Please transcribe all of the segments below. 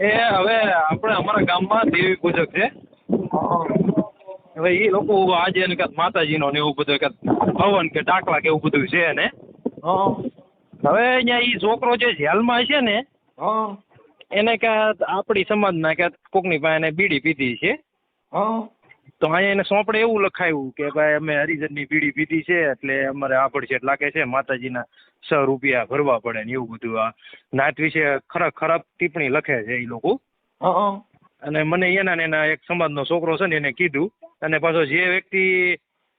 એ હવે આપણે અમારા ગામમાં દેવી પૂજક છે. હવે એ લોકો આજે ને કાંઈક માતાજીનો ને એવું બધું કાંઈક હવન કે ડાકલા કે એવું બધું છે ને. હવે અહીંયા એ છોકરો જે જેલમાં છે ને એને કાંઈક આપણી સમાજના કાંઈક કોકની પાસે એને બીડી પીધી છે. તો અહીંયા એને સોંપડે એવું લખાયું કે ભાઈ અમે હરિજનની બીડી પીધી છે એટલે અમારે આ પડછેટ લાગે છે, માતાજીના 6 રૂપિયા ભરવા પડે ને એવું બધું. આ નાત વિશે ખરાબ ટિપ્પણી લખે છે એ લોકો. અને મને એના ને એના એક સમાજનો છોકરો છે ને એને કીધું. અને પાછો જે વ્યક્તિ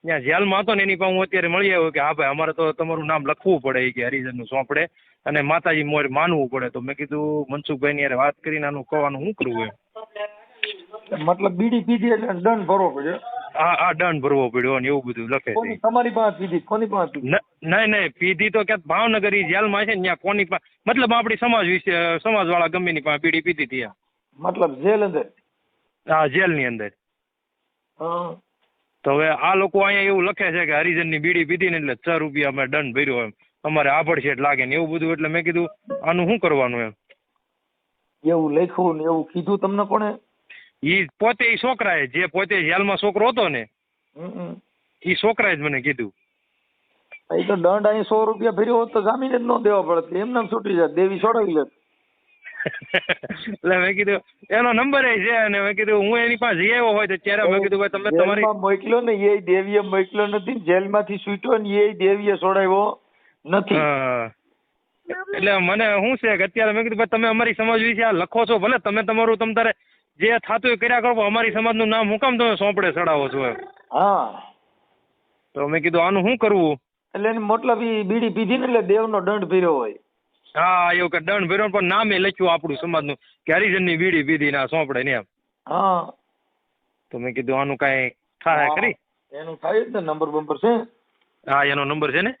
ત્યાં જેલમાં હતો ને એની પાસે હું અત્યારે મળી આવ્યો કે હા ભાઈ અમારે તો તમારું નામ લખવું પડે કે હરિજનનું સોંપડે અને માતાજી મોર માનવું પડે. તો મેં કીધું મનસુખભાઈની યાર વાત કરીને આનું કહેવાનું શું કરવું એમ. મતલબ બીડી પીધી એટલે દંડ ભરવો પડ્યો? હા દંડ ભરવો પડ્યો ને એવું બધું લખે છે. તમારી પાસે પીધી? કોની પાસે પીધી? નહીં પીધી તો ક્યાંક ભાવનગર જેલમાં છે ને ત્યાં કોની પાસે, મતલબ આપણી સમાજ વિશે સમાજવાળા ગમેની પાસે બીડી પીધી હતી. મતલબ જેલ અંદર? હા જેલની અંદર. તો હવે આ લોકો અહીંયા એવું લખે છે કે હરિજનની બીડી પીધી ને એટલે 6 રૂપિયા અમે દંડ ભર્યો એમ, અમારે આભડછેટ લાગે ને એવું બધું. એટલે મેં કીધું આનું શું કરવાનું એમ. એવું લખ્યું ને એવું કીધું તમને કોણે? ઈ પોતે ઈ છોકરાએ, જે પોતે જેલમાં છોકરો હતો ને ઈ છોકરાએ જ મને કીધું. એ તો દંડ અહીં 100 રૂપિયા ભર્યો હોત તો જામીન જ ન દેવા પડત, એમ નામ છૂટી જાય, દેવી છોડાવી લે. એટલે મેં કીધું એનો નંબર છે અને મેં કીધું હું એની પાસે જઈ આવ્યો હોય તો ત્યારે મેં કીધું ભાઈ તમે તમારી મોકલ્યો ને એ દેવીએ મોકલ્યો નથી, જેલમાંથી છૂટ્યો ને એ દેવીએ છોડાવ્યો નથી. એટલે મને શું છે કે અત્યારે મેં કીધું ભાઈ તમે અમારી સમાજ વિશે આ લખો છો, ભલે તમે તમારું તમ તારે જે થતું એ કર્યા કરો, અમારી સમાજનું નામ હું કામ તમે સોંપડે ચડાવો છો એમ. તો મેં કીધું આનું શું કરવું. એટલે એની મતલબ એ બીડી પીધી ને એટલે દેવનો દંડ ભર્યો હોય. હા એવું કે દંડ ભર્યો પણ નામે લખ્યું આપણું સમાજનું કે હરિજનની બીડી પીધી ના સોંપડે ને એમ. તો મેં કીધું આનું કાંઈ થાય ખરી? એનું થાય જ ને, નંબર બંબર છે? હા એનો નંબર છે ને.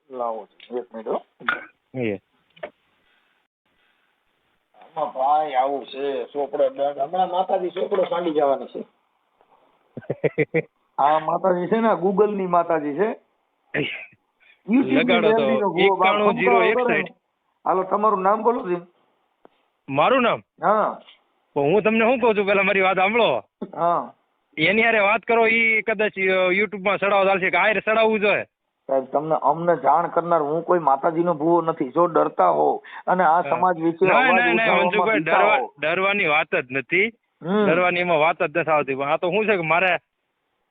લાવો એક મિનિટ. ભાઈ આવું છે ચોપડો દંડ, હમણાં માતાજી ચોપડો સાંડી જવાની છે. આ માતાજી છે ને ગૂગલ ની માતાજી છે. લગાડો તો 9101. હાલો તમારું નામ બોલો છે? મારું નામ? હા. હું તમને શું કહું છું, પેલા મારી વાત સાંભળો. હા. એની હારે વાત કરો, ઈ કદાચ યુટ્યુબમાં ચડાવો ચાલશે કે આયરે ચડાવવું જોઈએ. સાહેબ તમને અમને જાણ કરનાર, હું કોઈ માતાજીનો ભૂવો નથી. જો ડરતા હો અને આ સમાજ વિશે ડરવાની વાત જ નથી, ડરવાની એમાં વાત જ નથી આવતી. પણ આ તો શું છે કે મારે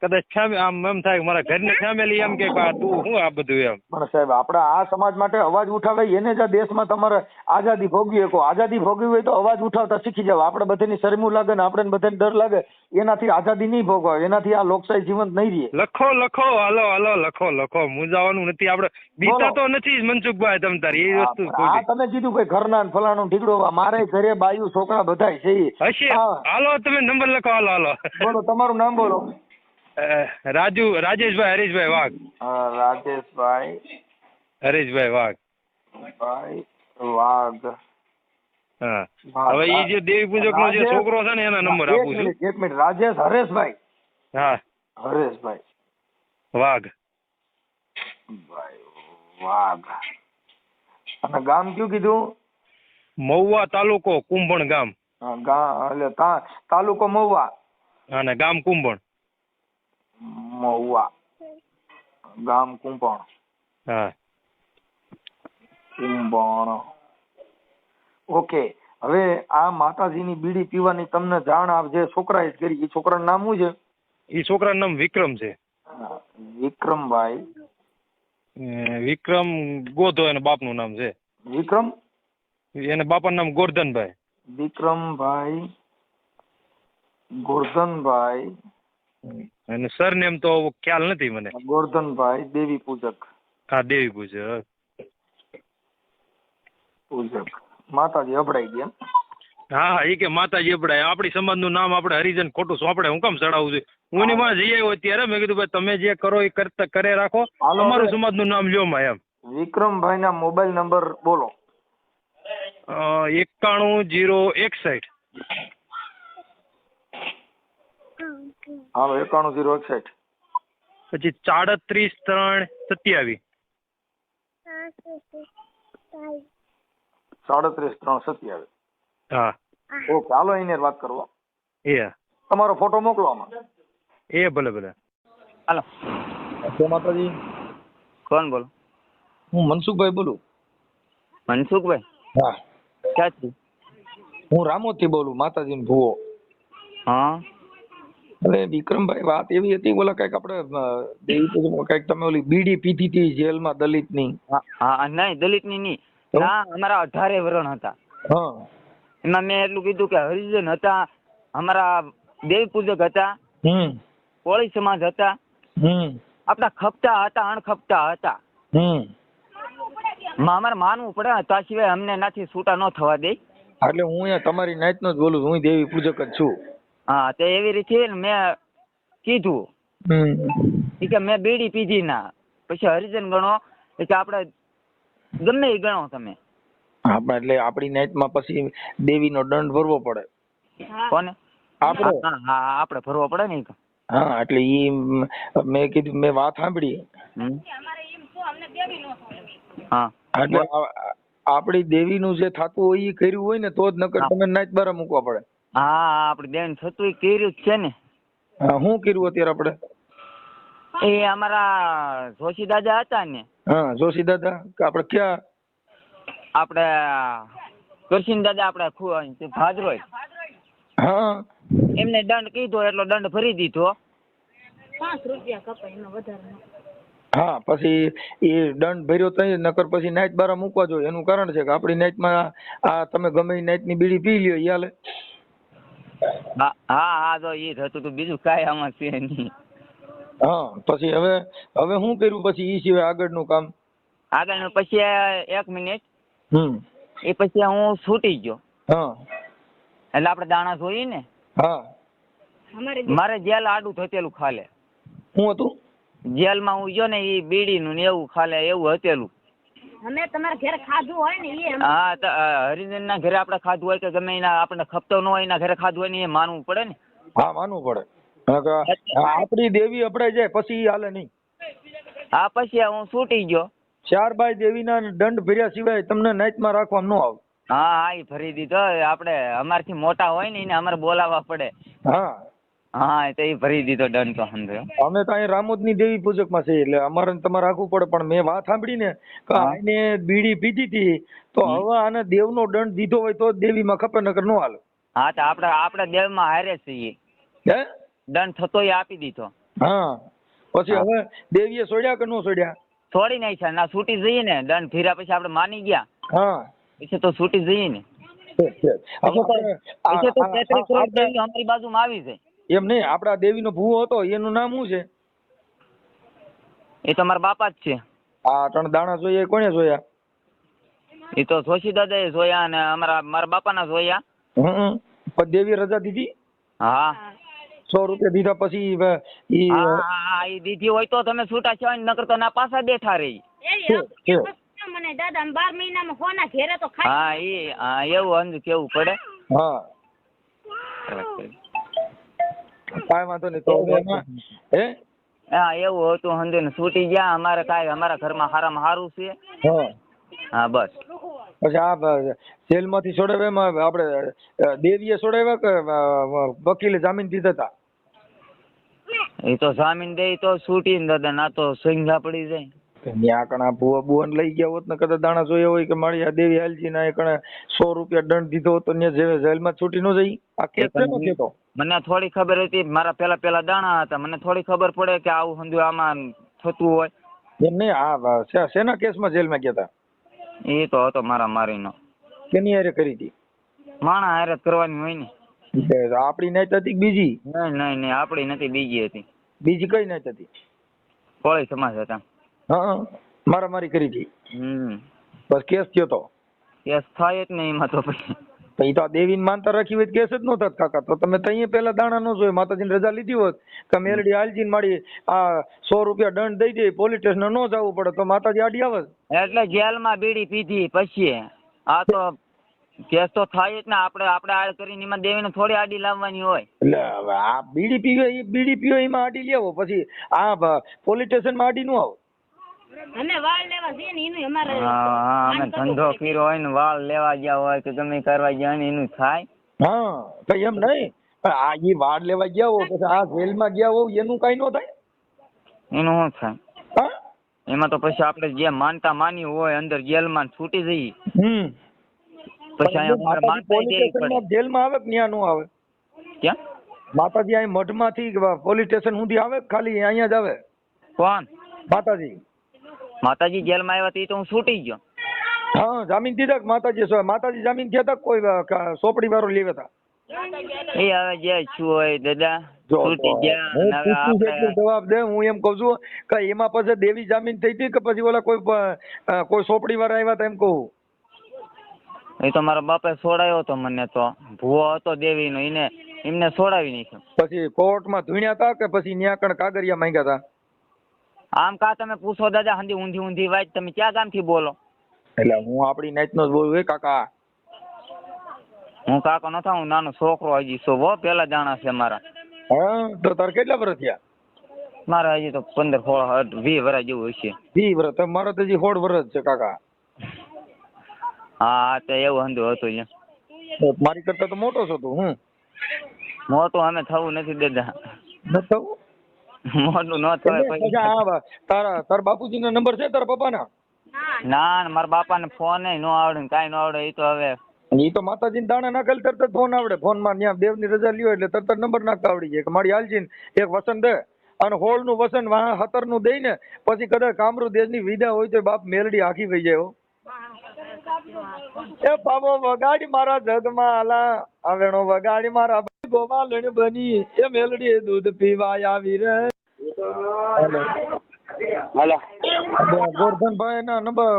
કદાચ આમ એમ થાય કે મારા ઘરની ફેમિલી એમ કે તું શું આ બધું એમ. પણ સાહેબ આપણે આ સમાજ માટે અવાજ ઉઠાવે, એને જ આ દેશમાં તમારે આઝાદી ભોગવી શકો. આઝાદી ભોગવી હોય તો અવાજ ઉઠાવતા શીખી જાવ. આપણે બધાની શરમું લાગે ને આપણે બધાને ડર લાગે, એનાથી આઝાદી નહીં ભોગવાય, એનાથી આ લોકશાહી જીવંત નહીં રહે. લખો હાલો લખો મૂંઝાવાનું નથી. આપણે બીતા તો નથી મનસુખભાઈ તમ તારી એ વસ્તુ. આ તમે કીધું કે ઘરના ફલાણું ઠીકડો, મારે ઘરે બાયું છોકરા બધા છે હશે. હાલો તમે નંબર લખો. હાલો બોલો તમારું નામ બોલો. રાજેશભાઈ હરીશભાઈ વાઘ. રાજેશભાઈ હરીશભાઈ વાઘ. હા હવે એ જે દેવી પૂજક નો જે છોકરો છે ને એના નંબર આપું છું. એક મિનિટ. રાજેશ હરેશભાઈ? હા હરેશભાઈ વાઘ. વાઘ. અને ગામ કયું કીધું? મહુવા તાલુકો કુંભણ ગામ. એટલે તાલુકો મહુવા અને ગામ કુંભણ. મહુવા ગામ કુંભણ. હા કુંભણ. ઓકે. હવે આ માતાજીની બીડી પીવાની તમને જાણ જે છોકરાએ કરી, એ છોકરાનું નામ શું છે? એ છોકરાનું નામ વિક્રમ છે. વિક્રમભાઈ. વિક્રમ ગોધો એના બાપનું નામ છે. વિક્રમ? એને બાપાનું નામ ગોરધનભાઈ. વિક્રમભાઈ ગોરધનભાઈ. અને સરનેમ તો ખ્યાલ નથી મને. ગોરધનભાઈ દેવી પૂજક. હા દેવી પૂજક. માતાજી અભડાઈ ગયા. હા એ કે માતાજી અભડાય. આપણી સમાજનું નામ આપણે હરિજન ખોટું સોંપડે હું કામ ચડાવું છું. હું એની માં જઈ આવ્યો ત્યારે મેં કીધું ભાઈ તમે જે કરો એ કરે રાખો, અમારું સમાજનું નામ લ્યો માં એમ. વિક્રમભાઈ ના મોબાઈલ નંબર બોલો. 910160. હાલો 910160. પછી 34327. 34327. હા ઓકે હાલો એને વાત કરો. એ તમારો ફોટો મોકલો આમાં. એ ભલે ભલે. હાલો. જય માતાજી. કોણ બોલો? હું મનસુખભાઈ બોલું. મનસુખભાઈ? હા. ક્યાંથી? હું રામોદથી બોલું, માતાજીનો ભૂવો. હા. એટલે વિક્રમભાઈ વાત એવી હતી, ઓલા કઈક આપણે દેવી પૂજનમાં કઈક તમે ઓલી બીડી પીધી હતી જેલમાં દલિતની. હા નહીં, દલિતની નહીં. તો? ના, અમારા 18 વરણ હતા. હા. એમાં મેં એટલું કીધું કે હરિજન હતા, અમારા દેવી પૂજક હતા, કોળી સમાજ હતા, આપણા ખપતા હતા, અણખપતા હતા. અમારે માનવું પડે, તા સિવાય અમને નાથી છૂટા ન થવા દે. એટલે હું અહીંયા તમારી નાઈટનો જ બોલું છું, હું દેવી પૂજક જ છું. હા, તો એવી રીતે મેં કીધું કે મેં બીડી પીધી ના, પછી હરિજન ગણો કે આપણે ગમે એ ગણો તમે. આપણે એટલે આપણી નાઈટમાં પછી દેવીનો દંડ ભરવો પડે. કોને? આપણે. હા, આપણે ભરવો પડે ને. હા, એટલે ઈ મેં કીધું, મેં વાત સાંભળી. હા, એટલે આપણી દેવીનું જે થતું હોય એ કર્યું હોય ને તો જ, નકર તમે નાઈટ બાર મૂકવા પડે. હા, આપણે બેન થતું એ કર્યું જ છે ને. હા, શું કર્યું અત્યારે આપણે? એ અમારા જોશી દાદા હતા ને. હા, જોશી દાદા આપણે ક્યાં? આપણે કરશીન દાદા, આપણે ભાદરોય. હા. એમને દંડ કીધો એટલો દંડ ભરી દીધો. 5 રૂપિયા કપાય, એમાં વધારે. હા, પછી એ દંડ ભર્યો તો નકર પછી નાઈટ બાર મૂકવા જોઈએ. એનું કારણ છે કે આપણી નાઈટમાં આ તમે ગમે એ નાઈટની બીડી પી લ્યો ઈ હાલે. હા, તો એ જ હતું તો બીજું કાંઈ આમાં છે નહીં. હા, પછી હવે શું કર્યું પછી ઈ સિવાય આગળનું કામ? આગળનું પછી 1 મિનિટ. હમ. એ પછી હું છૂટી ગયો. હા. એટલે આપણે દાણા જોઈએ ને. હા. મારે જેલ આડું થતેલું ખાલે. શું હતું? જેલમાં હું ગયો ને એ બીડીનું ને એવું ખાલે એવું હતેલું. અમે તમારા ઘરે ખાધું હોય ને એ. હા, તો હરિજનના ઘરે આપણે ખાધું હોય કે ગમે એના આપણે ખપતો ન હોય એના ઘરે ખાધું હોય ને એ માનવું પડે ને. હા, માનવું પડે. આપણી દેવી અપડાઈ જાય પછી ઈ હાલે નહીં. હા, પછી હું છૂટી ગયો. 4 બાય દેવીના દંડ ભર્યા સિવાય તમને નાઈટમાં રાખવામાં ન આવે. હા, એ ભરી દીધો. આપણે અમારથી મોટા હોય ને એને અમારે બોલાવવા પડે. હા. હા, તો એ ભરી દીધો દંડ તો સમજો. અમે તો અહીં રામોદની દેવી પૂજકમાં છીએ એટલે અમારે તમારે રાખવું પડે. પણ મેં વાત સાંભળી ને કે આને બીડી પીધી હતી તો હવે આને દેવનો દંડ દીધો હોય તો જ દેવીમાં ખપે, નકર નો હાલે. હા, તો આપણે દેવમાં હારે છીએ. હે? દંડ થતો એ આપી દીધો. હા, પછી હવે દેવીએ છોડ્યા કે નો છોડ્યા? છોડી નહીં છે ના, છૂટી જઈએ ને. દંડ ફીર્યા પછી આપણે માની ગયા. હા, પછી તો છૂટી જઈએ ને. અમારી બાજુમાં આવી જાય. એમ નહીં, આપડા દેવીનો ભૂવો હતો એનું નામ શું છે? એ તો મારા બાપા જ છે. આ 3 દાણા જોઈએ કોને જોયા? એ તો જોશી દાદાએ જોયા અને મારા બાપાના જોયા. પણ દેવી રજા દીધી? હા. 100 રૂપિયા દીધા પછી એ દીધી હોય તો તમે છૂટા છો, નકર તો ના પાછા બેઠા રહી. મને દાદા 12 મહિનામાં હોના ઘેરે તો ખાય. હા, એવું અંધ કેવું પડે. હા, કાંઈ વાંધો નહીં. તો હે? હા, એવું હતું હંધે ને છૂટી ગયા. અમારા ઘરમાં સારામાં સારું છે. હા, બસ. પછી આ જેલમાંથી છોડાવ્યા એમાં આપણે દેવીએ છોડાવ્યા કે વકીલે જામીન દીધા હતા? એ તો જામીન દે તો છૂટી ને દાદા, ના તો સંઘા પડી જાય. ત્યાં કણા ભૂવા બુવાન લઈ ગયા હોત ને, કદાચ દાણા જોયા હોય કે મારી આ દેવી હાલજી ના કણે 100 રૂપિયા દંડ દીધો હોત તો જેલમાં છૂટી ન જઈ. આ કેસ કેનો થયો? મને થોડી ખબર હતી. મારા પેલા દાણા હતા. મને થોડી ખબર પડે કે આવું હંધુ આમાં થતું હોય. એમ નહીં, આ શેના કેસમાં જેલમાં ગયા હતા? એ તો હતો મારા મારીનો. કેની હારે કરી હતી? માણા હારે કરવાની હોય ને. આપણી નાઈટ હતી બીજી? નહીં, આપણી નથી, બીજી હતી. બીજી કઈ નાઈટ હતી? કોળી સમાજ હતા. હા, મારામારી કરી હતી. બસ કેસ થયો તો? કેસ થાય જ ને એમાં તો પછી. તો આ દેવીને માનતા રાખી હોય કેસ જ ન થાત કાકા. તો તમે તઈએ પેલા દાણા ન જોઈ, માતાજીને રજા લીધી હોત કે મેલડી હાલજીને મારી આ 100 રૂપિયા દંડ દઈ દે, પોલીસ સ્ટેશન ન જવું પડે તો માતાજી આડી આવે. એટલે જેલમાં બીડી પીધી પછી આ તો કેસ તો થાય જ ને. આપણે આડ કરીને એમાં દેવીને થોડી આડી લાવવાની હોય. એટલે હવે આ બીડી પીવો એમાં આડી લેવો, પછી આ પોલીસ સ્ટેશનમાં આડી ન આવો. અમે વાળ લેવા જઈએ ને એનું અમારે. અમે ધંધો કર્યો હોય ને વાળ લેવા ગયા હોય કે ગમે કરવા ગયા હોય ને એનું થાય. હા તો એમ નહીં, પણ આ ઈ વાડ લેવા ગયા હો પછી આ જેલમાં ગયા હો એનું કઈ ન થાય. એનું શું થાય? હા એમાં તો પછી આપણે જે માનતા માની હોય અંદર જેલમાં છૂટી જઈએ પછી અહીંયા અમારે માનતા દેવી પડે. જેલમાં આવે કે ન્યા નો આવે? ક્યાં? માતાજી અહીં મઢમાંથી પોલીસ સ્ટેશન સુધી આવે કે ખાલી અહીંયા જ આવે? કોણ? માતાજી. માતાજી જેલમાં આવ્યા તો હું છૂટી ગયો. હા જામીન દીધા કે માતાજી જામીન થયા હતા કોઈ સોપડી વાળો લેવા હતા? એ હવે જે શું હોય દાદા છૂટી ગયા. હું અને હવે પૂછું છું આપણે એટલો જવાબ દે. હું એમ કઉ છું કે એમાં પછી દેવી જામીન થઈ હતી કે પછી ઓલા કોઈ સોપડી વાળા આવ્યા હતા એમ કહું? એ તો મારા બાપે છોડાયો હતો મને, તો ભૂવો હતો દેવીનો, એમને છોડાવી નાખ્યો. પછી કોર્ટમાં ધૂણ્યા હતા કે પછી ન્યા કણ કાગરિયા માંગ્યા હતા? આમ કા તમે પૂછો દાદા, હંધી ઊંધી વાત. તમે ક્યાં ગામથી બોલો? એટલે હું આપણી નાઈટનો જ બોલું હે કાકા. હું કાકો ન થાઉં, હું નાનો છોકરો હજી છો. પેલા જાણા છે મારા. હા તો તાર કેટલા વર્ષ થયા? મારા હજી તો 15, 16, 20 વર્ષ જેવું હશે. 20 વર્ષ? મારો તો હજી 16 વર્ષ છે કાકા. હા તો એવું હંધું હતું અહીંયા. મારી કરતા તો મોટો છો તું. હું મોટું અમે થવું નથી દાદા. ન થવું? મોટું ન થવાય. તાર બાપુજીનો નંબર છે તારા પપ્પાના? ના મારા બાપાને ફોન ન આવડે ને કાંઈ ન આવડે. એ તો હવે ઈ તો માતાજીને દાણા નાખેલ તરત જ ફોન આવડે. ફોનમાં ત્યાં દેવની રજા લ્યો એટલે તરત જ નંબર નાખતા આવડી જાય કે મારી હાલજીને એક વસન દે, અને હોળનું વસન 17 નું દઈ ને પછી કદાચ કામરૂ દેશની વિદા હોય તો બાપ મેલડી આખી વહી જાય. એ બાબો વગાડી મારા જગમાલા, આવેણો વગાડી મારા ગોવાલણ બની, એ મેલડી દૂધ પીવા આવી રે. હાલો ગોરધનભાઈ ના નંબર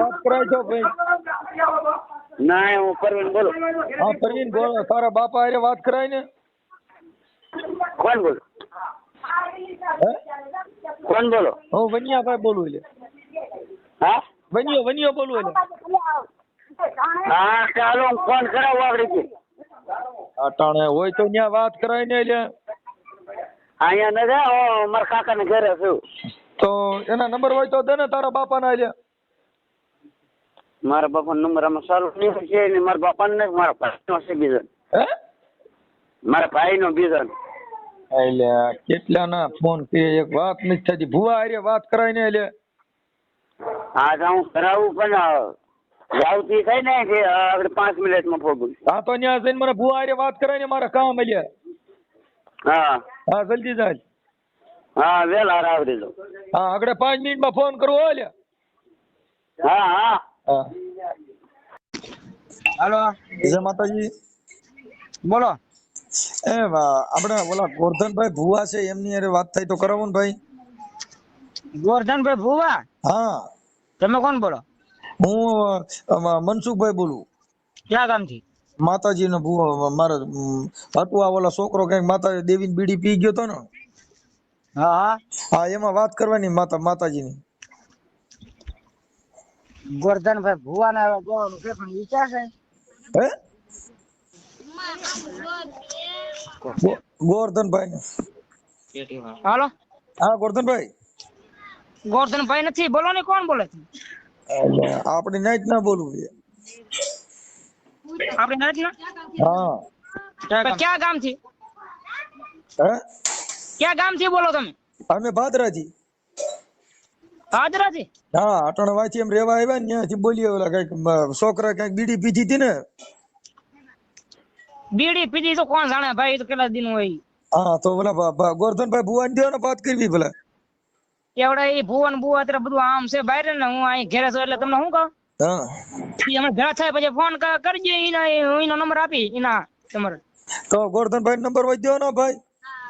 વાત કરાય છો ભાઈ? ના હું પરવીન બોલું. હા પરવીન બોલો. તારા બાપા હારે વાત કરાય ને? કોણ બોલો? કોણ બોલો? હું વનિયાભાઈ બોલું. એટલે હા વનિયો બોલું. એટલે હા ચાલો ફોન કરાવો આપણે. અટાણે હોય તો ત્યાં વાત કરાય ને. એટલે અહીંયા નથી, હું મારા કાકાને ઘરે છું. તો એના નંબર હોય તો દે ને તારા બાપાના. એટલે મારા બાપાનો નંબર આમાં સારું નહીં છે ને. મારા બાપાનો નહીં, મારા ભાઈનો છે બીજો. હે? મારા ભાઈનો બીજો. એટલે કેટલાના ફોન કરીએ, એક વાત નથી થતી. ભુવા હારે વાત કરાય ને. એટલે હા તો હું કરાવું પણ જાવતી થાય ને કે આપણે 5 મિનિટમાં પહોંચું. હા તો ત્યાં જઈને મને ભુવા હારે વાત કરાય ને. મારા કામ. એટલે હા હા જલ્દી જાય. હા વેલા આવડી દો. હા આગળ 5 મિનિટમાં ફોન કરવો. એટલે હા હા હા. હાલો જય માતાજી. બોલો. એ આપણે ઓલા ગોરધનભાઈ ભુવા છે એમની હારે વાત થાય તો કરાવો ને ભાઈ. ગોરધનભાઈ ભુવા? હા. તમે કોણ બોલો? હું મનસુખભાઈ બોલું. ક્યાં ગામથી? માતાજી નો ભુવા. મારા હતું આ ઓલા છોકરો કઈક માતા દેવીની બીડી પી ગયો તો ને. હા હા એમાં વાત કરવાની માતાજીની. ગોરધનભાઈ ભુવા ને જવાનું છે પણ વિચાર છે. હે? ગોરધનભાઈ ને. હાલો. હા ગોરધનભાઈ. ગોરધનભાઈ નથી, બોલો ને. કોણ બોલે છે? આપણી નાઈટ ના બોલવું છે. આપણી નાઈટ ના? હા. ક્યાં ગામ થી? હે? ક્યાં ગામ થી બોલો તમે? અમે ભાદરાજી. ભાદરાજી? હા અટણ વાંચી એમ રેવા આવ્યા ને ત્યાંથી બોલીએ. ઓલા કઈક છોકરા કઈક બીડી પીધી હતી ને. બીડી પીધી તો કોણ જાણે ભાઈ, તો કેટલા દિન હોય. હા તો ઓલા ગોરધનભાઈ ભુવા ને ને વાત કરવી ભલે. એવડા એ ભુવન બુવા અત્યારે બધું આમ છે બહાર ને. હું અહીં ઘેરે છું એટલે તમને શું કહું. હા અમે ભેળા થાય પછી ફોન કરજો. એનો નંબર આપી એના તમારે. તો ગોરધનભાઈ નંબર હોય દો ને ભાઈ.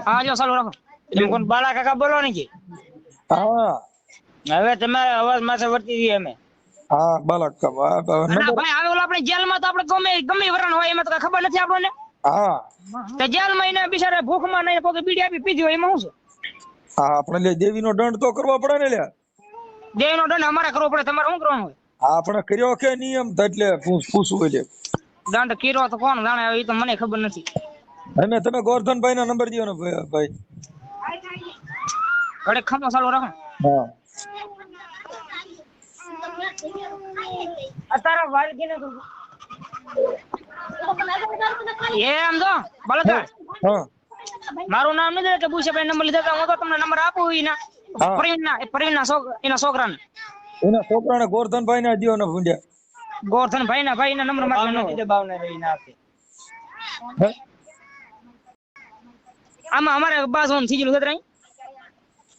હા જો ચાલુ રાખો. તમે કોણ બાલા કાકા બોલો ને? હા હવે તમારે અવાજ માથે વર્તી દઈએ અમે. હા બાલા નંબર. ભાઈ આવે ઓલા આપણે જેલમાં તો આપણે ગમે વરણ હોય એમાં તો કઈ ખબર નથી આપણને. હા તો જેલમાં એને બિચારા ભૂખમાં નહીં પોકે બીડી આપી પીધી હોય એમાં શું છે? હા આપણે લે દેવીનો દંડ તો કરવો પડે ને. લે દેવીનો દંડ અમારે કરવો પડે, તમારે શું કરવાનું હોય? આપણે કર્યો કે નિયમ એટલે પૂછવું. એટલે દંડ કર્યો તો કોણ જાણે, એ તો મને ખબર નથી. અમે તમે ગોરધનભાઈ ના નંબર દો ને ભાઈ. ઘડે ખમો ચાલુ રાખો. હા અત્યારે વાલગીને એમ તો બળદા હા મારું નામ નથી કે ભૂષાભાઈ નંબર લીધા હું તો તમને નંબર આપું હા. એના છોકરાને એના છોકરાને ગોરધનભાઈ ના દ્યો ને ભૂંડ્યા. ગોરધન ભાઈ ના નંબર હે? આમાં અમારે બાજુ થઈ ગયેલું છે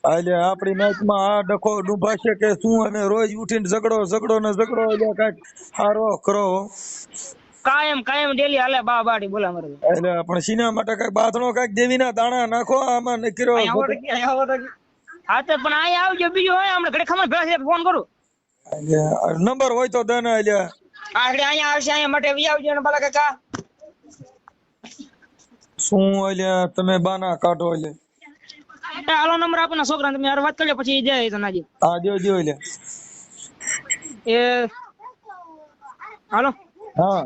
એટલે આપણી મેચમાં આ ડખો ડૂબાશે કે શું, અને રોજ ઉઠીને ઝઘડો એટલે કાંઈક હારો કરો. કાયમ ડેલી હાલે બાડી બોલા મારે એટલે પણ સીના માટે કાંઈક બાથણો કાંઈક દેવીના દાણા નાખો આમાં ન કર્યો. હા તો પણ અહીંયા આવજો બીજું હોય હમણાં ઘડી ખમણ ભેળા છે ફોન કરું એટલે નંબર હોય તો દે ને. એટલે આગળ અહીંયા આવશે અહીંયા માટે આવજો ને બાલા કાકા શું એટલે તમે બાના કાઢો. એટલે હાલો નંબર આપો ને છોકરાને તમે યાર વાત કરી લો પછી જાય તો નાજી હા દ્યો એટલે એ હાલો હા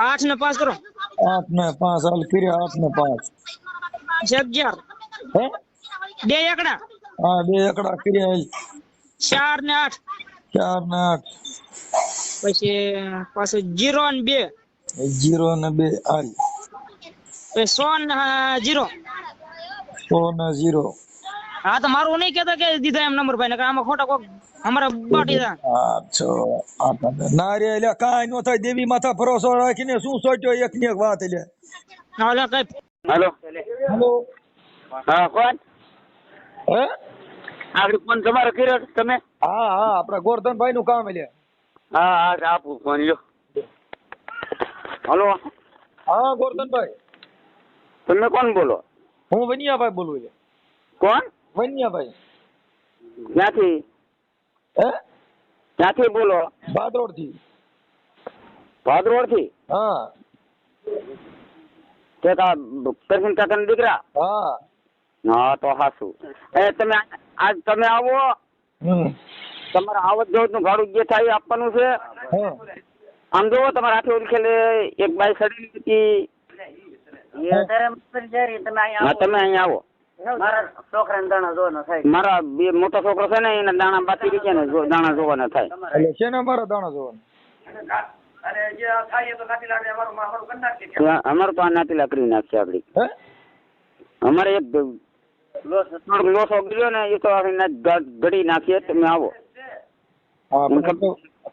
8 ને 5 કરો 8 ને 5 હાલ કર્યા 8 ને 5 11 હે 2 એકડા હા 2 એકડા કર્યા 4 ને 8 4 ને 8 પછી પાછું 0 ને 2 0 ને 2 હાલ પછી 100 ને 0 100 ને 0. હા તો મારું નહીં કેતો કે દીધા એમ નંબર ભાઈ ને આમાં ખોટા કોક અમારા બાટી દા ના રે એટલે કાંઈ નો થાય. દેવી માથા ભરોસો રાખીને શું સોચ્યો એક ની એક વાત. એટલે હાલો કઈ હેલો હેલો હા કોણ હે આગળ ફોન તમારો કર્યો તમે હા આપડા ગોરધનભાઈ નું કામ. એટલે હા આપું ફોન લ્યો હલો હા ગોરધનભાઈ તમે કોણ બોલો હું વનિયાભાઈ બોલું. એટલે કોણ વનિયાભાઈ ક્યાંથી હે ક્યાંથી બોલો ભાદરોડ થી. ભાદરોડ થી હા તે કરશન કાકાના દીકરા હા હા તો હાસુ તમે આજ તમે આવો તમારે આવત જવત નું ભાડું જે થાય એ આપવાનું છે. આમ જોવો તમારા હાથે ઓળખેલે એક બાઈ સડી હતી તમે અહીંયા આવો. મારા છોકરાને દાણા જોવાના થાય. મારા બે મોટો છોકરો છે ને એને દાણા બાકી રહી ગયા ને દાણા જોવાના થાય. એટલે શેના મારા દાણા જોવાના? અમારે તો આ નાતી લાકડી નાખશે આપડી. અમારે એક લોસો ગયો ને એ તો ઘડી નાખીએ. તમે આવો.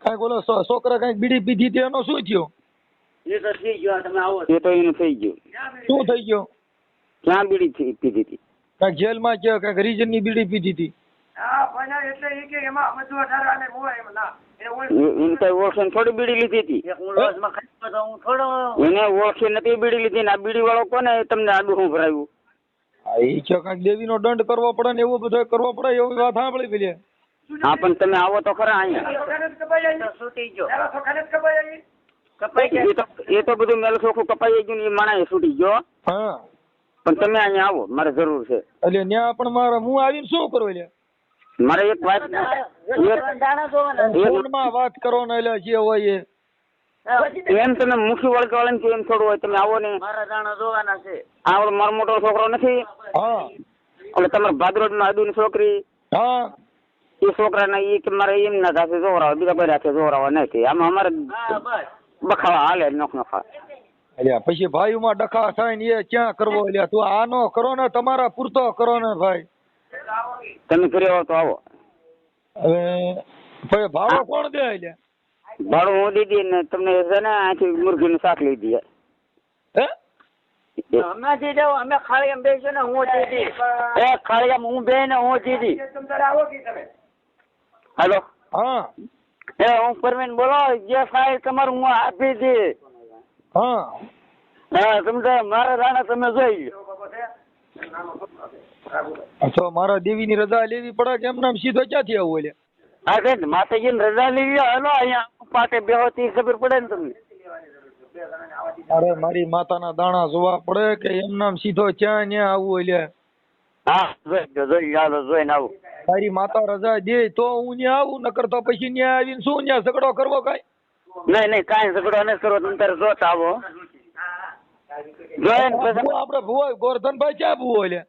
કઈ બોલો છોકરા કઈક બીડી પીધી હતી એનો શું થયો? એ તો થઈ ગયો તમે આવો. એ તો એનું થઈ ગયું. શું થઈ ગયો? ક્યાં બીડી પીધી હતી? કઈક જેલમાં કે કઈક રીજન ની બીડી પીધી હતી. એને કઈ ઓળખીને થોડી બીડી લીધી હતી. એને ઓળખી નથી બીડી લીધી ને આ બીડી વાળો કોને તમને આડું શું ભરાયું? એ કે કઈક દેવી નો દંડ કરવો પડે ને એવું બધું કરવો પડે એવી વાત સાંભળી પેલી. હા પણ તમે આવો તો ખરા અહીંયા. એ તો બધું મેલ ચોખ્ખું કપાઈ ગયું ને એ માણા છૂટી ગયો. હા પણ તમે અહીંયા આવો મારે જરૂર છે. એટલે ત્યાં પણ મારે હું આવીને શું કરું? એટલે મારે એક વાત વાત કરો ને એટલે જે હોય એમ તમે મુખી વળગ વાળા એમ થોડું હોય. તમે આવો ને મારા દાણા જોવાના છે. આ મારો મોટો છોકરો નથી હા એટલે તમારે ભાદરોડ માં આદુ ની છોકરી હા એ છોકરા એ કે મારે એમ ના થશે જોવરાવા બીજા કોઈ રાખે જોવરાવા નથી. આમાં અમારે બખાવા હાલે નોખ નોખા. એટલે પછી ભાઈઓમાં ડખા થાય ને એ ક્યાં કરવો? એટલે તું આનો કરો ને તમારા પૂરતો કરો ને ભાઈ. તમે ફરી આવો તો આવો. હવે ભાઈ ભાડો કોણ દે? એટલે ભાડું હું દીધી ને તમને છે ને અહીંથી મુરઘી નું શાક લઈ દઈએ. હે અમે દીધો અમે ખાળીમાં બેસ્યો ને હું દીધી. ખાળીમાં હું બે ને હું દીધી. હેલો હા હું પરવીન બોલો. જે ફાઇલ તમારું હું આપી દી. હા તમે મારા દાણા તમે જોઈ લો. તો મારા દેવીની રજા લેવી પડે કે એમ નામ સીધો ક્યાંથી આવું? એટલે હા કે માતાજી ને રજા લઈ લો. હેલો અહીંયા પાટે બેહોતી ખબર પડે ને તમને. અરે મારી માતાના દાણા જોવા પડે કે એમ નામ સીધો ક્યાં ન્યા આવું? એટલે હા જોઈ ચાલો જોઈને આવું. તારી માતા રજા દે તો હું ત્યાં આવું, નકર તો પછી ત્યાં આવીને શું ત્યાં ઝઘડો કરવો? કઈ નહીં કાંઈ ઝઘડો નહીં કરવો. તમે તારે જોત આવો. આપડે ભુવા ગોરધનભાઈ ક્યાં ભુવો? એટલે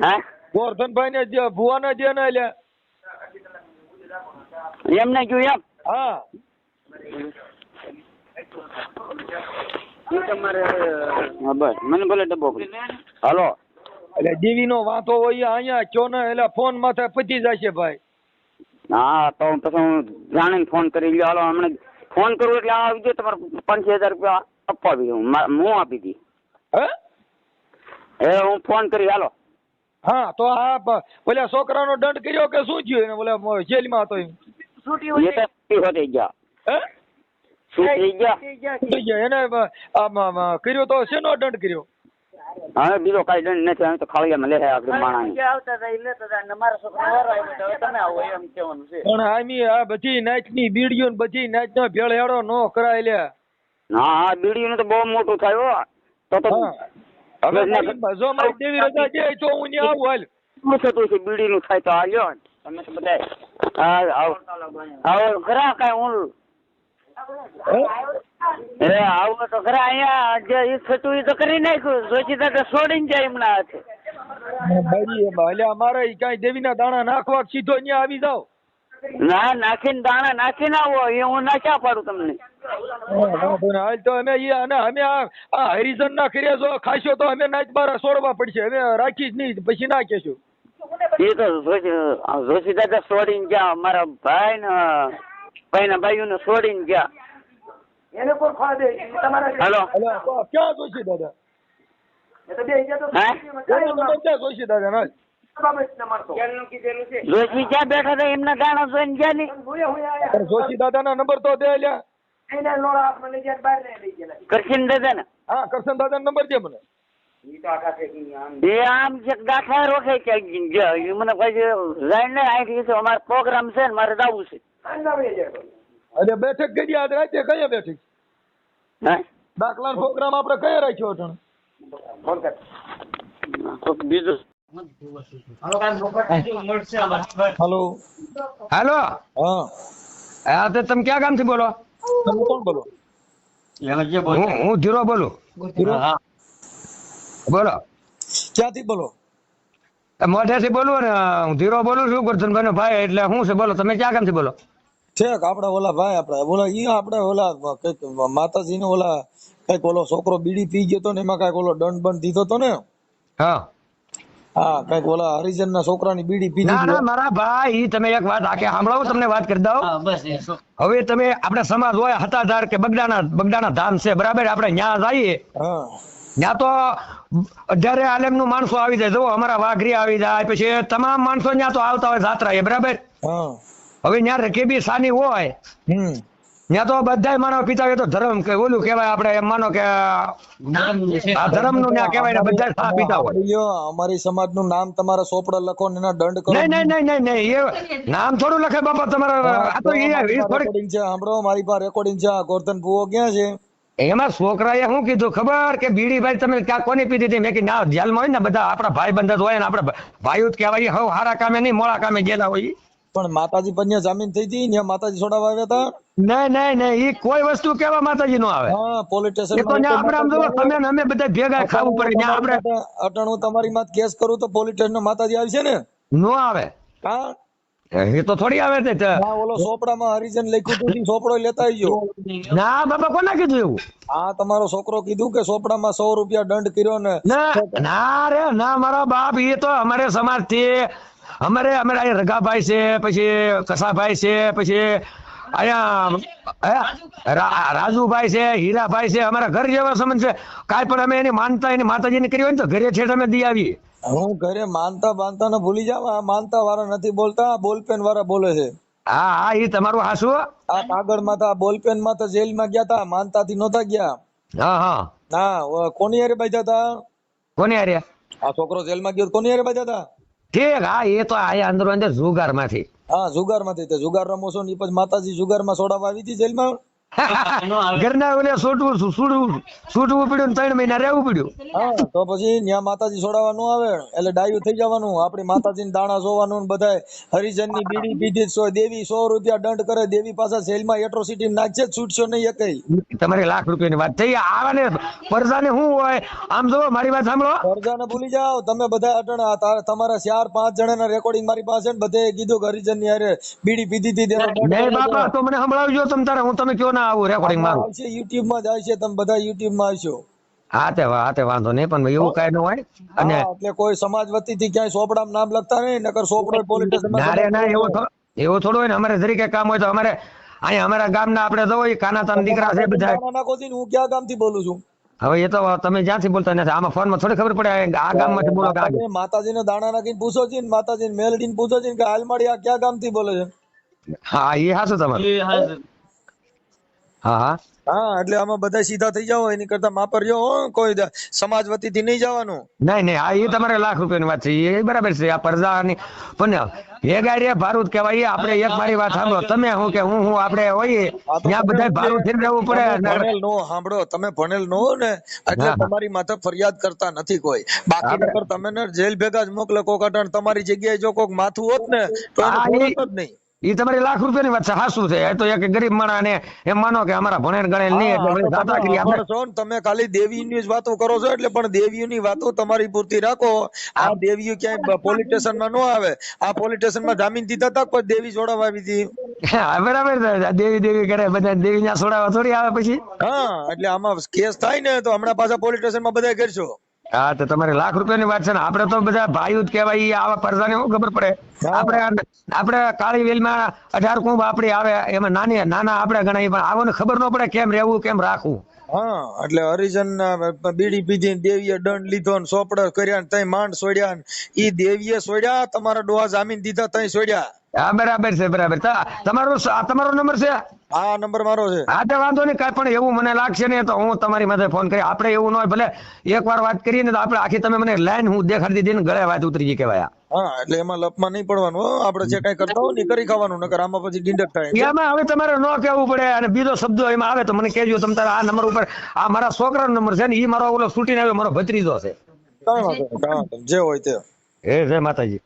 હા ગોરધનભાઈ ને ભુવા ને દે ને. એટલે એમને ગયું એમ. હા તમારે હા બસ મને ભલે ડબ્બો કરી. હાલો એટલે દેવીનો વાંધો હોય અહીંયા કયો ને એટલે ફોન માથે પતી જશે ભાઈ. હા તો પછી હું જાણીને ફોન કરી લ્યો. હાલો હમણાં ફોન કરું એટલે આવી ગયો. તમારે 5000 રૂપિયા આપવા દઉં હું આપી દી. હે હું ફોન કરી. હાલો હા તો આ પેલા છોકરાનો દંડ કર્યો કે શું થયું એને બોલે જેલમાં હતો એમ? છૂટી એ તો છૂટી થઈ ગયા. હે છૂટ થઈ ગયા. થઈ ગયા એને કર્યો તો શેનો દંડ કર્યો? હવે બીજો કઈ દંડ નથી. હવે તો ખાલી લે આપણે માણસ આવતા હતા એ લેતા હતા ને મારા છોકરા વારો આવ્યો તો હવે તમે આવો એમ કહેવાનું છે. પણ આમી આ બધી નાચની બીડીઓ ને બધી નાચનો ભેળહેડો નો કરાય લે. હા બીડીયું તો બહુ મોટું થાય હો. તો હવે જો મારી દેવી રજા દે તો હું ત્યાં આવું હાલ. શું થતું છે બીડી નું થાય તો આ લ્યો તમે તો બધા આવો ખરા કઈ હું આવો તો ખરા અહીંયા જે ઈ થતું એ તો કરી નાખ્યું. જોશીદા તો છોડીને જાય હમણાં હાથે. ભાઈ એટલે અમારે કઈ દેવીના દાણા નાખવા સીધો ત્યાં આવી જાવ. ના નાખીને દાણા નાખીને આવો એ હું નાખ્યા પાડું તમને. હાલ તો અમે અમે આ હરિજન ના કર્યા જો ખાશો તો અમે નાચ બારા છોડવા પડશે. અમે રાખી જ નહીં પછી ના કહેશું. એ તો જોશીદા તો છોડીને ગયા. મારા ભાઈ ને ભાઈઓ ને છોડીને ગયા. એને કોણ ખવા દે તમારા હાલો ક્યાં જોશી દાદા? એ તો બે ગયા તો ક્યાં જોશી દાદા ના? જોશી ક્યાં બેઠા હતા એમના ગાણા જોઈને ગયા નહીં. જોશી દાદા ના નંબર તો દે લ્યા. કરશન દાદા ને હા કરશન દાદા નો નંબર દે મને. એ આમ છે ગાંઠા રોકે ક્યાંક ગયા. એ મને પછી જાણ ને અહીંથી અમારો પ્રોગ્રામ છે ને મારે જવું છે. અરે બેઠક કરી આજ રાતે કયા બેઠક? હે દાખલા પ્રોગ્રામ આપણે કયા રાખ્યો હતો? બીજું હાલો હાલો હા હા તો તમે ક્યાં ગામથી બોલો? તમે કોણ બોલો? હું ધીરો બોલું. બોલો ક્યાંથી બોલો? મોઢેથી બોલું ને હું ધીરો બોલું છું. ગોરધનભાઈ નો ભાઈ એટલે હું છે બોલો. તમે ક્યાં ગામથી બોલો? ઠેક આપડે ઓલા ભાઈ આપડે ઓલા ઈ આપડે ઓલા કઈક માતાજી ને ઓલા કઈક ઓલો છોકરો બીડી પી ગયો તો ને એમાં કઈક ઓલો દંડ બંધ દીધો તો ને. હા હા કઈક ઓલા હરિજન ના છોકરાની બીડી પી ના દીધી. ના મારા ભાઈ તમે એક વાત આખે સાંભળો. તમને વાત કરી દઉં. હવે તમે આપણે સમાજ હોય હતાધાર કે બગડાના ધામ છે બરાબર. આપણે ન્યા જઈએ હા ત્યાં તો 18 આલેમ નું માણસો આવી જાય. જો અમારા વાઘરી આવી જાય પછી તમામ માણસો ત્યાં તો આવતા હોય જાત્રા એ બરાબર. હા હવે ત્યાં રકેબી સાની હોય ત્યાં તો બધા માનવ પિતા હોય તો ધર્મ કે ઓલું કેવાય આપણે એમ માનો કે આ ધર્મ નું ત્યાં કેવાય ને બધા સા પિતા હોય. અમારી સમાજ નું નામ તમારા સોપડા લખો ને એના દંડ કરો. નહીં એ નામ થોડું લખે બાપા તમારા. આ તો રેકોર્ડિંગ છે સાંભળો મારી પાસે રેકોર્ડિંગ છે. ગોરધન ભુવો ક્યાં છે? એમાં છોકરાએ શું કીધું ખબર કે બીડી ભાઈ તમે ક્યાં કોની પીધી હતી? મેં કીધું ના જેલમાં હોય ને બધા આપણા ભાઈ બંધ હોય ને આપણે ભાઈઓ જ કહેવાય. હવે હારા કામે નહીં મોડા કામે ગયેલા હોય. પણ માતાજી પર જામીન થઈ હતી ને માતાજી છોડાવવા આવ્યા હતા? નહીં એ કોઈ વસ્તુ કેવા માતાજી નો આવે. હા પોલીસ સ્ટેશન એ તો આપણે આમ જો તમે ને અમે બધા ભેગા ખાવું પડે. ત્યાં આપણે અટાણું તમારી માત કેસ કરું તો પોલીસ સ્ટેશન માતાજી આવશે ને? નો આવે. હા એ તો થોડી આવે છે. ઓલો સોપડામાં હરિજન લખ્યું હતું સોપડો લેતા આવજો. ના બાપા કોને કીધું એવું? હા તમારો છોકરો કીધું કે સોપડામાં 100 રૂપિયા દંડ કર્યો ને. ના રે ના મારા બાપ. એ તો અમારે સમાજ થી અમારે રઘાભાઈ છે પછી કસાભાઈ છે પછી અહીંયા રાજુભાઈ છે હીરાભાઈ છે. અમારા ઘર જેવા સંબંધ છે. કાંઈ પણ અમે એની માનતા એની માતાજીને કરી હોય ને તો ઘરે છે અમે દી આવીએ. હું ઘરે માનતા બાંધતા ને ભૂલી જાવ. આ માનતા વાળા નથી બોલતા, બોલપેન વાળા બોલે છે. હા એ તમારું હાસુ. આ કાગળ માં તો બોલપેન માં તો જેલ માં ગયા તા, માનતા થી નહોતા ગયા. હા કોની હારે બાંધ્યા તા? કોની હારે? આ છોકરો જેલ માં ગયો કોની હારે બાંધ્યા તા? ઠીક. હા એ તો આયા અંદર જુગાર માંથી. હા જુગાર માંથી. જુગાર રમો છો ને પછી માતાજી જુગાર માં છોડાવવા આવી હતી જેલ માં. ઘરના ઓલે છૂટવું પડ્યું ને 3 મહિના રહેવું પડ્યું. હા તો પછી ત્યાં માતાજી છોડાવવા ન આવે એટલે ડાયું થઈ જવાનું. આપણી માતાજી દાણા જોવાનું બધા હરિજન ની બીડી પીધી 100 દેવી 100 રૂપિયા દંડ કરે. દેવી પાછા જેલમાં એટ્રોસિટી નાખશે છૂટશો નહીં એકઈ. તમારી લાખ રૂપિયાની વાત થઈ. આવાને પરજાને શું હોય આમ જો મારી વાત સાંભળો. પરજાને ભૂલી જાઓ તમે બધા. અટણ તમારા 4-5 જણાના રેકોર્ડિંગ મારી પાસે બધે કીધું કે હરિજન ની હારે બીડી પીધી હતી. નહીં બાપા તો મને સંભળાવજો તમ તારે. હું તમે કયો ના આવું રેકોર્ડિંગ મારું આવશે YouTube માં જ આવશે, તમે બધા YouTube માં આવશો. હા તે વાંધો નહીં, પણ એવું કઈ ન હોય. અને હા, એટલે કોઈ સમાજ વતીથી ક્યાંય સોપડામાં નામ લખતા નહીં, નકર સોપડો પોલીસ સ્ટેશનમાં ના રે ના, એવું થોડું હોય ને. અમારે જરીકે કામ હોય તો અમારે અહીંયા અમારા ગામના આપણે તો હોય કાનાતાના દીકરા છે બધા. નાખો છો ને, હું ક્યાં ગામથી બોલું છું? હવે એ તો તમે જ્યાંથી બોલતા નથી, આમાં ફોનમાં થોડી ખબર પડે આ ગામમાંથી બોલો કે આ ગામ. માતાજીને દાણા નાખીને પૂછો છે ને, માતાજીને મેલડીને પૂછો છે કે હાલમાડી આ ક્યાં ગામથી બોલે છે? હા એ હાચું તમારું. હા હા હા, એટલે આમાં બધા સીધા થઈ જાઓ, એની કરતા માપર રહ્યો હો, કોઈ સમાજ વતીથી નહીં જવાનું. નહીં આ એ તમારે લાખ રૂપિયાની વાત છે, એ બરાબર છે. આ પરજાની પણ એ ગાડી ભારૂત કહેવાય. આપણે એક મારી વાત સાંભળો, તમે હું કે હું આપણે હોઈએ ત્યાં બધા ભારૂત થઈને રહેવું પડે. ભણેલ નો સાંભળો, તમે ભણેલ નો ને એટલે તમારી માથે ફરિયાદ કરતા નથી કોઈ. બાકી નકર તમે ને જેલ ભેગા જ મોકલે કોક અટાણ. તમારી જગ્યાએ જો કોક માથું હોત ને તો એને બોલત જ નહીં. એ તમારી લાખ રૂપિયાની વાત છે, હાસું છે. એ તો એક ગરીબ માણસ ને એમ માનો કે અમારા ભણેલ ગણેલ નહીં એટલે દાદા કરી આપણે. તમે ખાલી દેવીની જ વાતો કરો છો એટલે, પણ દેવીઓની વાતો તમારી પૂરતી રાખો. આ દેવીઓ ક્યાંય પોલીસ સ્ટેશન માં ન આવે. આ પોલીસ સ્ટેશન માં જામીન દીધા હતા કોઈ દેવી છોડાવવા આવી હતી? બરાબર છે, દેવી કરે બધા દેવી ત્યાં છોડાવવા થોડી આવે પછી. હા, એટલે આમાં કેસ થાય ને તો હમણાં પાછા પોલીસ સ્ટેશન માં બધા કરશો. હા, તો તમારે લાખ રૂપિયાની વાત છે ને. આપણે તો બધા ભાઈઓ જ કહેવાય. આવા પરજાને શું ખબર પડે? આપણે કાળી વેલમાં 18 કુંભ આપડી આવે, એમાં નાના આપણે ગણાય, પણ આવો ને ખબર ન પડે કેમ રહેવું કેમ રાખવું. હા, એટલે હરિજન બીડી પીધી દેવીએ દંડ લીધો ને સોપડા કર્યા ને તઈ માંડ છોડ્યા ને ઈ દેવીએ છોડ્યા, તમારા ડોહા જામીન દીધા તઈ છોડ્યા. હા બરાબર છે, બરાબર. તમારો નંબર છે? હા, નંબર મારો છે. હા, તો વાંધો નહીં. કાંઈ પણ એવું મને લાગશે ને તો હું તમારી માથે ફોન કરી. આપણે એવું ન હોય, ભલે એકવાર વાત કરીએ ને તો આપણે આખી તમે મને લાઈન હું દેખાડી દીધી ને ગળે વાત ઉતરી ગઈ કહેવાય. હા, એટલે એમાં લપમાં નહીં પડવાનું. આપણે જે કઈ કરતા હોય ને કરી ખાવાનું, નકર આમાં પછી ડિંડક થાય. એમાં હવે તમારે ન કહેવું પડે. અને બીજો શબ્દ એમાં આવે તો મને કહેજો. તમે તારા આ નંબર ઉપર, આ મારા છોકરાનો નંબર છે ને, એ મારો ઓલો છૂટીને આવ્યો મારો ભત્રીજો છે. જે હોય તે. જય માતાજી.